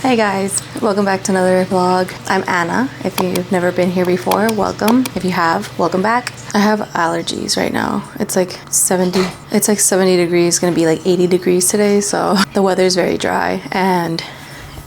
Hey guys, welcome back to another vlog. I'm Anna. If you've never been here before, welcome. If you have, welcome back. I have allergies right now. It's like 70 degrees, gonna be like 80 degrees today, so the weather's very dry and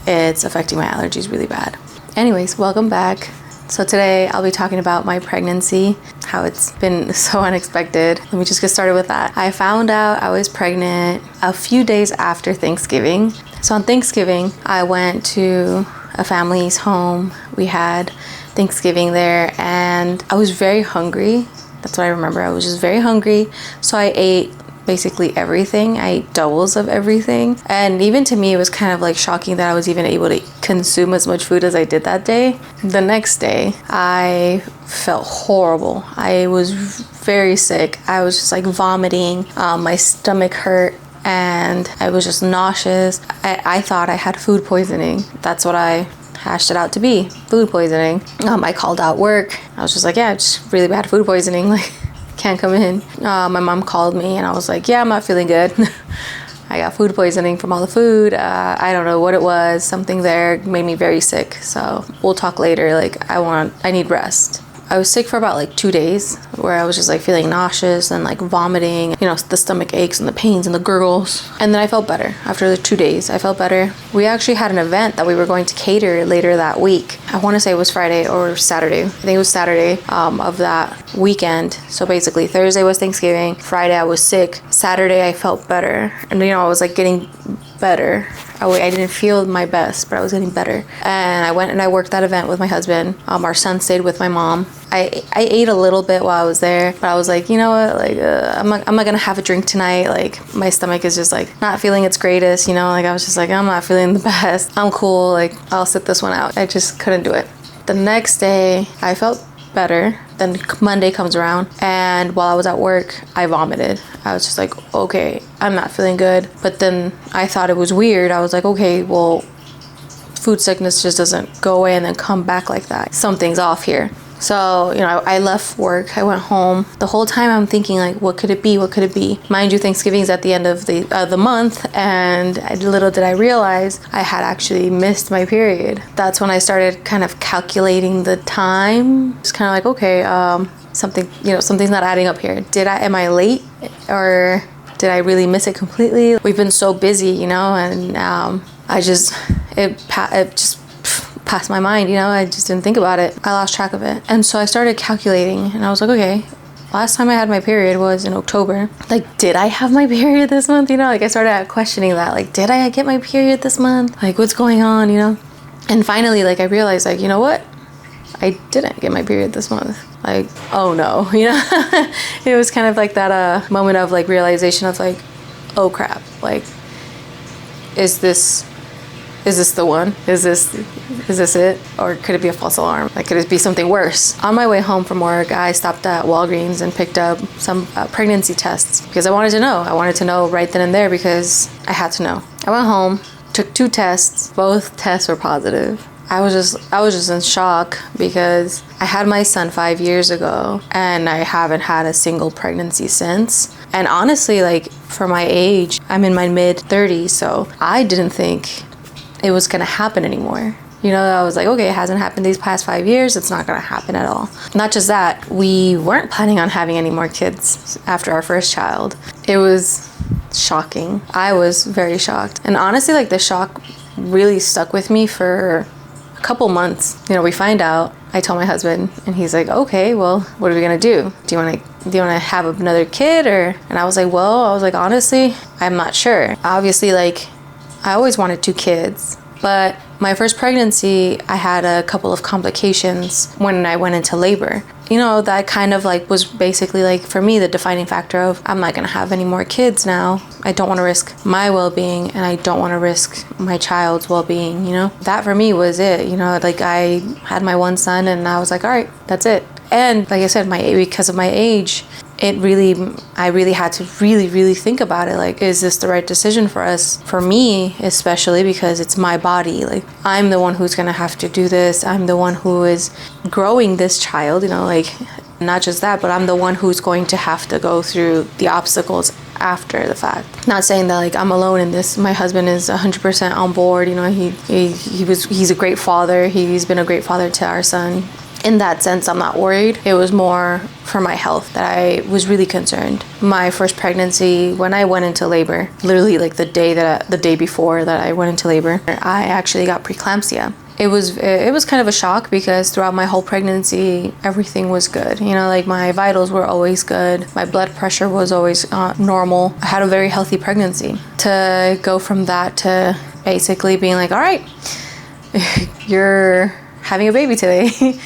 it's affecting my allergies really bad. Anyways, welcome back. So today I'll be talking about my pregnancy, how it's been so unexpected. Let me just get started with that. I found out I was pregnant a few days after Thanksgiving. So on Thanksgiving, I went to a family's home. We had Thanksgiving there and I was very hungry. That's what I remember. I was just very hungry. So I ate basically everything. I ate doubles of everything. And even to me, it was kind of like shocking that I was even able to consume as much food as I did that day. The next day, I felt horrible. I was very sick. I was just like vomiting. My stomach hurt and I was just nauseous. I thought I had food poisoning. That's what I hashed it out to be, food poisoning. I called out work. I was just like, yeah, it's really bad food poisoning. Like, can't come in. My mom called me and I was like, yeah, I'm not feeling good. I got food poisoning from all the food. I don't know what it was. Something there made me very sick. So we'll talk later. Like, I need rest. I was sick for about like 2 days where I was just like feeling nauseous and like vomiting, you know, the stomach aches and the pains and the gurgles. And then I felt better. After the 2 days, I felt better. We actually had an event that we were going to cater later that week. I want to say it was Friday or Saturday. I think it was Saturday of that weekend. So basically Thursday was Thanksgiving. Friday I was sick. Saturday I felt better. And you know, I was like getting better. I didn't feel my best, but I was getting better. And I went and I worked that event with my husband. Our son stayed with my mom. I ate a little bit while I was there, but I was like, you know what, like I'm not gonna have a drink tonight. Like my stomach is just like not feeling its greatest, you know. Like I was just like, I'm not feeling the best. I'm cool, like I'll sit this one out. I just couldn't do it. The next day I felt better. Then Monday comes around and while I was at work I vomited. I was just like, okay, I'm not feeling good. But then I thought it was weird. I was like, okay, well, food sickness just doesn't go away and then come back like that. Something's off here. So, you know, I left work, I went home. The whole time I'm thinking like, what could it be? What could it be? Mind you, Thanksgiving is at the end of the month, and little did I realize I had actually missed my period. That's when I started kind of calculating the time. It's kind of like, okay, something's not adding up here. Am I late, or did I really miss it completely? We've been so busy, you know, and it just passed my mind, you know. I just didn't think about it. I lost track of it. And so I started calculating and I was like, okay, last time I had my period was in October. Like, did I have my period this month? You know, like I started questioning that. Like, did I get my period this month? Like, what's going on, you know? And finally, like, I realized, like, you know what? I didn't get my period this month. Like, oh no, you know? It was kind of like that moment of like realization of like, oh crap, like, is this the one? Is this it? Or could it be a false alarm? Like, could it be something worse? On my way home from work, I stopped at Walgreens and picked up some pregnancy tests because I wanted to know. I wanted to know right then and there because I had to know. I went home, took 2 tests. Both tests were positive. I was just in shock because I had my son 5 years ago and I haven't had a single pregnancy since. And honestly, like for my age, I'm in my mid-30s, so I didn't think it was gonna happen anymore. You know, I was like, okay, it hasn't happened these past 5 years. It's not gonna happen at all. Not just that, we weren't planning on having any more kids after our first child. It was shocking. I was very shocked. And honestly, like the shock really stuck with me for a couple months. You know, we find out, I told my husband and he's like, okay, well, what are we gonna do? Do you wanna have another kid or? And I was like, honestly, I'm not sure. Obviously, like, I always wanted 2 kids, but my first pregnancy, I had a couple of complications when I went into labor. You know, that kind of like was basically like for me the defining factor of I'm not gonna have any more kids now. I don't want to risk my well-being and I don't want to risk my child's well-being, you know. That for me was it, you know, like I had my one son and I was like, all right, that's it. And like I said, because of my age, I really had to really think about it. Like, is this the right decision for us? For me, especially because it's my body. Like, I'm the one who's gonna have to do this. I'm the one who is growing this child, you know, like not just that, but I'm the one who's going to have to go through the obstacles after the fact. Not saying that like I'm alone in this. My husband is 100% on board. You know, he's a great father. He's been a great father to our son. In that sense, I'm not worried. It was more for my health that I was really concerned. My first pregnancy, when I went into labor, literally like the day before that I went into labor, I actually got preeclampsia. It was kind of a shock because throughout my whole pregnancy, everything was good. You know, like my vitals were always good. My blood pressure was always normal. I had a very healthy pregnancy. To go from that to basically being like, all right, you're having a baby today.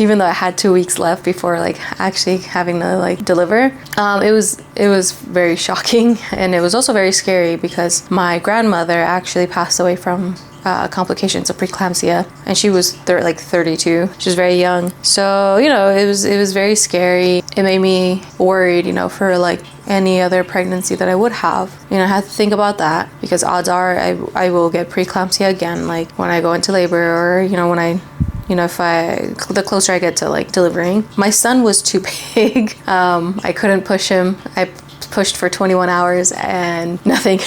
Even though I had 2 weeks left before like actually having to like deliver, it was very shocking, and it was also very scary because my grandmother actually passed away from complications of preeclampsia, and she was 32. She was very young, so you know it was very scary. It made me worried, you know, for like any other pregnancy that I would have. You know, I had to think about that because odds are I will get preeclampsia again, like when I go into labor, or you know when the closer I get to like delivering. My son was too big. I couldn't push him. I pushed for 21 hours and nothing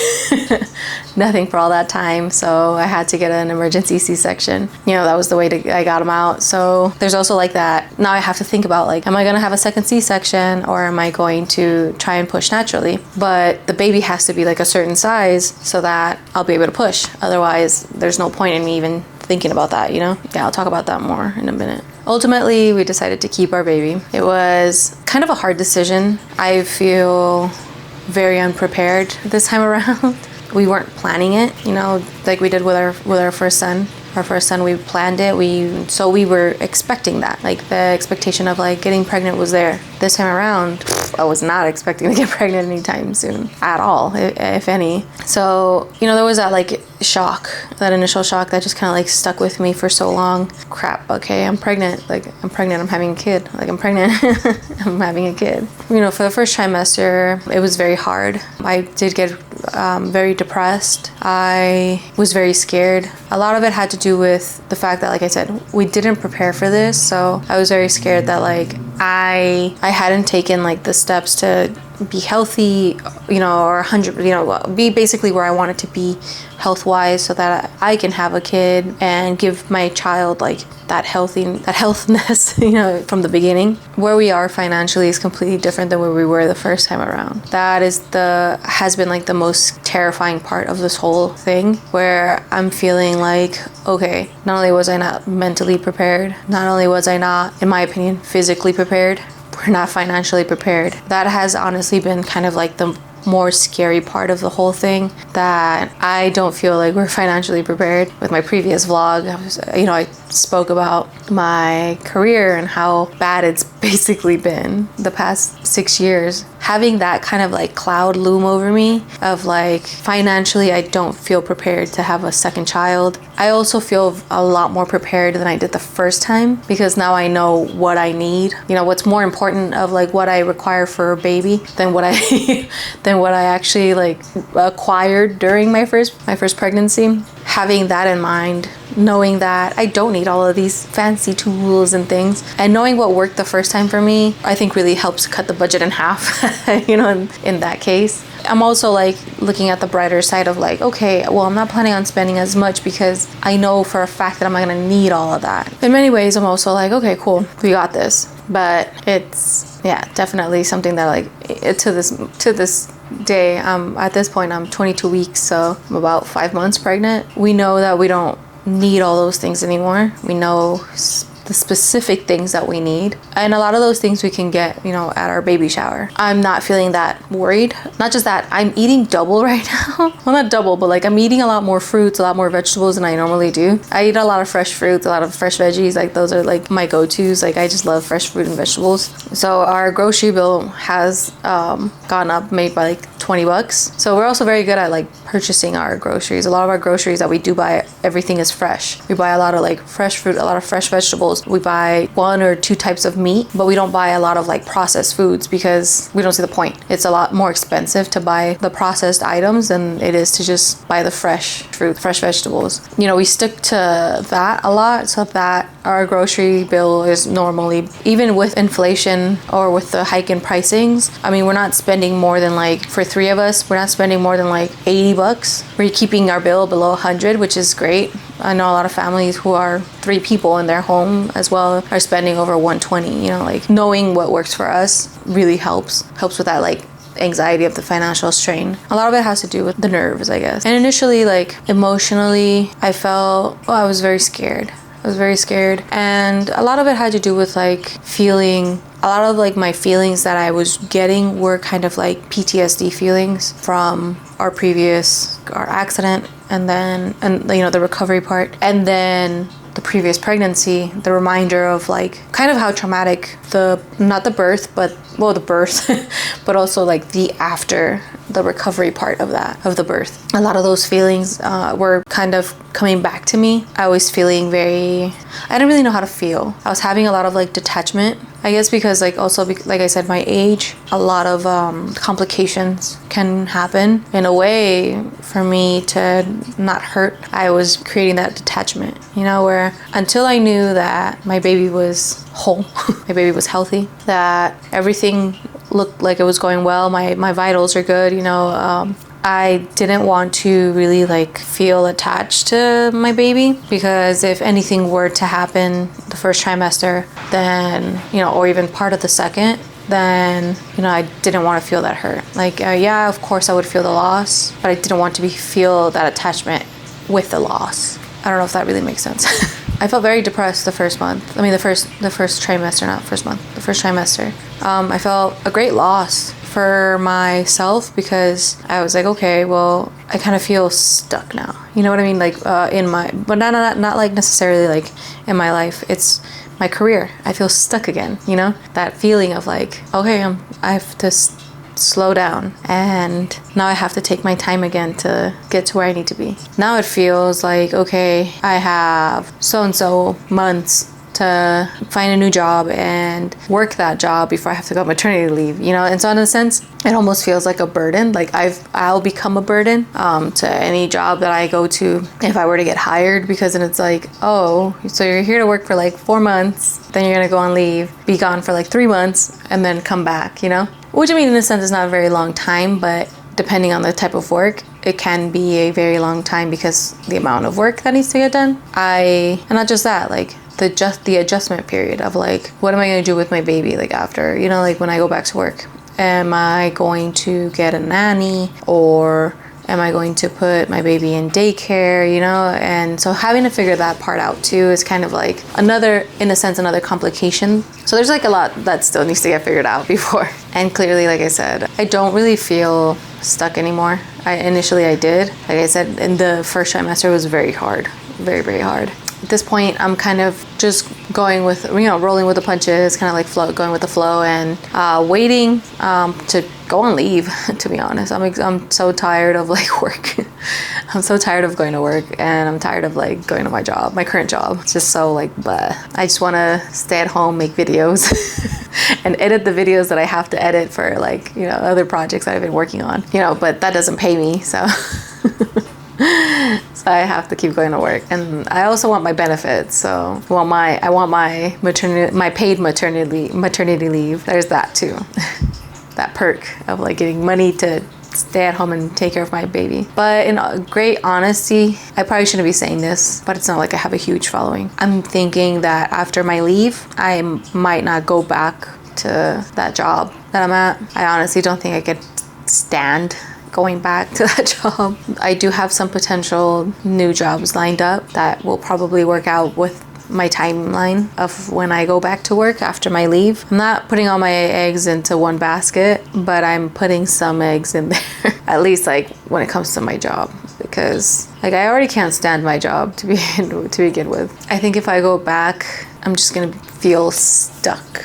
for all that time, so I had to get an emergency C-section. You know, that was the way I got him out. So there's also like that. Now I have to think about like, am I gonna have a second C-section, or am I going to try and push naturally? But the baby has to be like a certain size so that I'll be able to push. Otherwise there's no point in me even thinking about that, you know? Yeah, I'll talk about that more in a minute. Ultimately, we decided to keep our baby. It was kind of a hard decision. I feel very unprepared this time around. We weren't planning it, you know, like we did with our first son. Our first son, we planned it. So we were expecting that. Like the expectation of like getting pregnant was there. This time around, I was not expecting to get pregnant anytime soon at all, if any. So, you know, there was that like shock, that initial shock that just kind of like stuck with me for so long. Crap, okay, I'm pregnant. I'm having a kid. Like I'm pregnant, I'm having a kid. You know, for the first trimester, it was very hard. I did get very depressed. I was very scared. A lot of it had to do with the fact that, like I said, we didn't prepare for this. So I was very scared that like I hadn't taken like the steps to be healthy, you know, or 100, you know, be basically where I wanted to be health-wise, so that I can have a kid and give my child like that healthiness, you know, from the beginning. Where we are financially is completely different than where we were the first time around. That has been like the most terrifying part of this whole thing, where I'm feeling like, okay, not only was I not mentally prepared, not only was I not, in my opinion, physically prepared, we're not financially prepared. That has honestly been kind of like the more scary part of the whole thing, that I don't feel like we're financially prepared. With my previous vlog, I spoke about my career and how bad it's basically been the past 6 years. Having that kind of like cloud loom over me of like, financially, I don't feel prepared to have a second child. I also feel a lot more prepared than I did the first time, because now I know what I need. You know, what's more important of like what I require for a baby than what I actually like acquired during my first pregnancy. Having that in mind, knowing that I don't need all of these fancy tools and things, and knowing what worked the first time for me, I think really helps cut the budget in half, you know, in that case. I'm also like looking at the brighter side of like, okay, well, I'm not planning on spending as much because I know for a fact that I'm not gonna need all of that. In many ways, I'm also like, okay, cool, we got this. But it's, yeah, definitely something that like to this day, at this point I'm 22 weeks, so I'm about 5 months pregnant. We know that we don't need all those things anymore. We know the specific things that we need, and a lot of those things we can get, you know, at our baby shower. I'm not feeling that worried. Not just that, I'm eating double right now. Well, not double, but like I'm eating a lot more fruits, a lot more vegetables than I normally do. I eat a lot of fresh fruits, a lot of fresh veggies. Like those are like my go-tos. Like I just love fresh fruit and vegetables. So our grocery bill has gone up maybe by like $20. So we're also very good at like purchasing our groceries. A lot of our groceries that we do buy, everything is fresh. We buy a lot of like fresh fruit, a lot of fresh vegetables. We buy 1 or 2 types of meat, but we don't buy a lot of like processed foods because we don't see the point. It's a lot more expensive to buy the processed items than it is to just buy the fresh fruit, fresh vegetables. You know, we stick to that a lot, so that our grocery bill is normally, even with inflation or with the hike in pricings, I mean, we're not spending more than like, for 3 of us, we're not spending more than like $80. We're keeping our bill below 100, which is great. I know a lot of families who are 3 people in their home as well are spending over 120. You know, like knowing what works for us really helps with that like anxiety of the financial strain. A lot of it has to do with the nerves, I guess. And initially, like emotionally, I felt, I was very scared. And a lot of it had to do with like feeling, a lot of like my feelings that I was getting were kind of like PTSD feelings from our accident, and you know, the recovery part, and then the previous pregnancy, the reminder of like kind of how traumatic not the birth, but the birth, but also like the after the recovery part of the birth. A lot of those feelings were kind of coming back to me. I was feeling I didn't really know how to feel. I was having a lot of like detachment, I guess, because like also like I said, my age, a lot of complications can happen. In a way, for me to not hurt, I was creating that detachment, you know, where until I knew that my baby was whole, my baby was healthy, that everything looked like it was going well, my vitals are good, you know, I didn't want to really like feel attached to my baby, because if anything were to happen the first trimester, then, you know, or even part of the second, then, you know, I didn't want to feel that hurt. Like, yeah, of course I would feel the loss, but I didn't want to feel that attachment with the loss. I don't know if that really makes sense. I felt very depressed the first month. I mean, the first trimester, not first month, the first trimester. I felt a great loss for myself, because I was like, okay, well, I kind of feel stuck now. You know what I mean? Like but not like necessarily like in my life. It's my career. I feel stuck again. You know, that feeling of like, okay, I have to slow down, and now I have to take my time again to get to where I need to be. Now it feels like, okay, I have so and so months to find a new job and work that job before I have to go on maternity leave, you know. And so in a sense, it almost feels like a burden. Like I'll become a burden to any job that I go to if I were to get hired, because then it's like, oh, so you're here to work for like 4 months, then you're gonna go on leave, be gone for like 3 months, and then come back, you know. Which, I mean, in a sense is not a very long time, but depending on the type of work, it can be a very long time because the amount of work that needs to get done. And not just that, like the adjustment period of like, what am I going to do with my baby, like after, you know, like when I go back to work? Am I going to get a nanny, or am I going to put my baby in daycare, you know? And so having to figure that part out too is kind of like another complication. So there's like a lot that still needs to get figured out before. And clearly, like I said, I don't really feel stuck anymore. Initially I did. Like I said, in the first trimester, it was very hard, very, very hard. At this point, I'm kind of just going with, you know, rolling with the punches, kind of like going with the flow, and waiting to go on leave, to be honest. I'm so tired of like work. I'm so tired of going to work, and I'm tired of like going to my current job. It's just so like, bleh. I just want to stay at home, make videos and edit the videos that I have to edit for like, you know, other projects that I've been working on, you know, but that doesn't pay me, so so I have to keep going to work. And I also want my benefits, so I want my paid maternity leave. There's that too. That perk of like getting money to stay at home and take care of my baby. But in great honesty, I probably shouldn't be saying this, but it's not like I have a huge following. I'm thinking that after my leave, I might not go back to that job that I'm at. I honestly don't think I could stand going back to that job. I do have some potential new jobs lined up that will probably work out with my timeline of when I go back to work after my leave. I'm not putting all my eggs into one basket, but I'm putting some eggs in there, at least like when it comes to my job, because like I already can't stand my job to begin with. I think if I go back, I'm just gonna feel stuck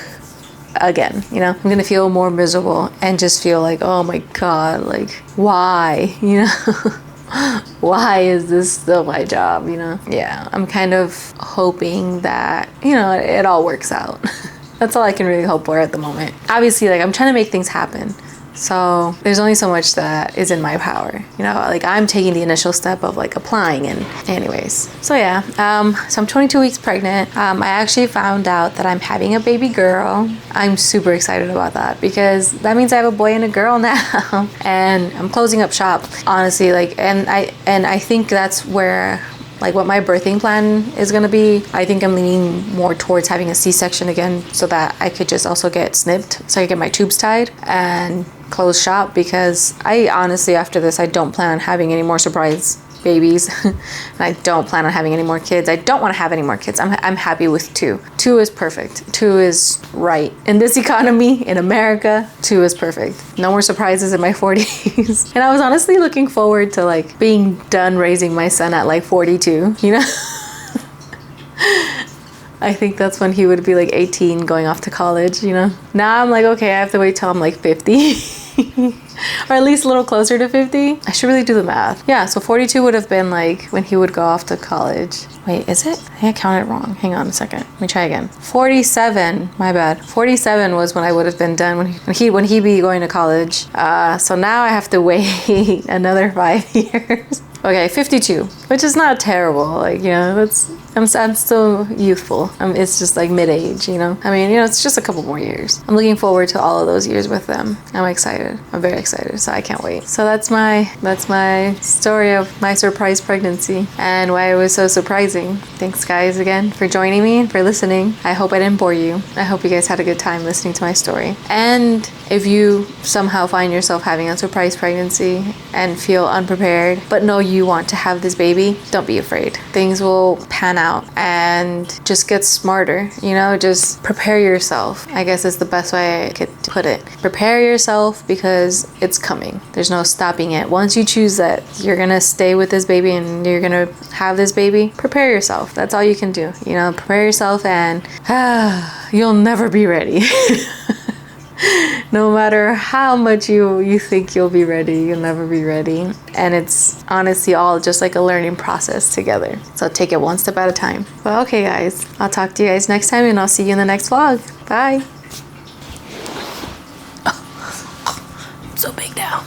again, you know. I'm gonna feel more miserable and just feel like, oh my god, like why, you know? Why is this still my job, you know? Yeah, I'm kind of hoping that, you know, it all works out. That's all I can really hope for at the moment. Obviously, like I'm trying to make things happen. So there's only so much that is in my power, you know, like I'm taking the initial step of like applying. And anyways, so yeah, so I'm 22 weeks pregnant. I actually found out that I'm having a baby girl. I'm super excited about that because that means I have a boy and a girl now. And I'm closing up shop, honestly, like, and I think that's where, like, what my birthing plan is gonna be. I think I'm leaning more towards having a C-section again so that I could just also get snipped so I could get my tubes tied and close shop, because I honestly, after this, I don't plan on having any more surprise babies. And I don't plan on having any more kids. I don't want to have any more kids. I'm happy with 2. 2 is perfect. 2 is right. In this economy, in America, 2 is perfect. No more surprises in my 40s. And I was honestly looking forward to like being done raising my son at like 42, you know? I think that's when he would be like 18 going off to college, you know? Now I'm like, okay, I have to wait till I'm like 50. Or at least a little closer to 50. I should really do the math. Yeah, so 42 would have been like when he would go off to college. Wait, is it? I think I counted it wrong. Hang on a second. Let me try again. 47, my bad. 47 was when I would have been done when he be going to college. So now I have to wait another 5 years. Okay, 52, which is not terrible. Like, you know, I'm still youthful. It's just like mid-age, you know? I mean, you know, it's just a couple more years. I'm looking forward to all of those years with them. I'm excited. I'm very excited, so I can't wait. So that's my story of my surprise pregnancy and why it was so surprising. Thanks guys again for joining me and for listening. I hope I didn't bore you. I hope you guys had a good time listening to my story. And if you somehow find yourself having a surprise pregnancy and feel unprepared, but know you want to have this baby, don't be afraid. Things will pan out, and just get smarter, you know, just prepare yourself, I guess is the best way I could put it. Prepare yourself because it's coming. There's no stopping it. Once you choose that you're gonna stay with this baby and you're gonna have this baby, prepare yourself. That's all you can do, you know, prepare yourself, and you'll never be ready. No matter how much you think you'll be ready, you'll never be ready. And it's honestly all just like a learning process together. So take it one step at a time. Well, okay guys, I'll talk to you guys next time, and I'll see you in the next vlog. Bye. Oh, so big now.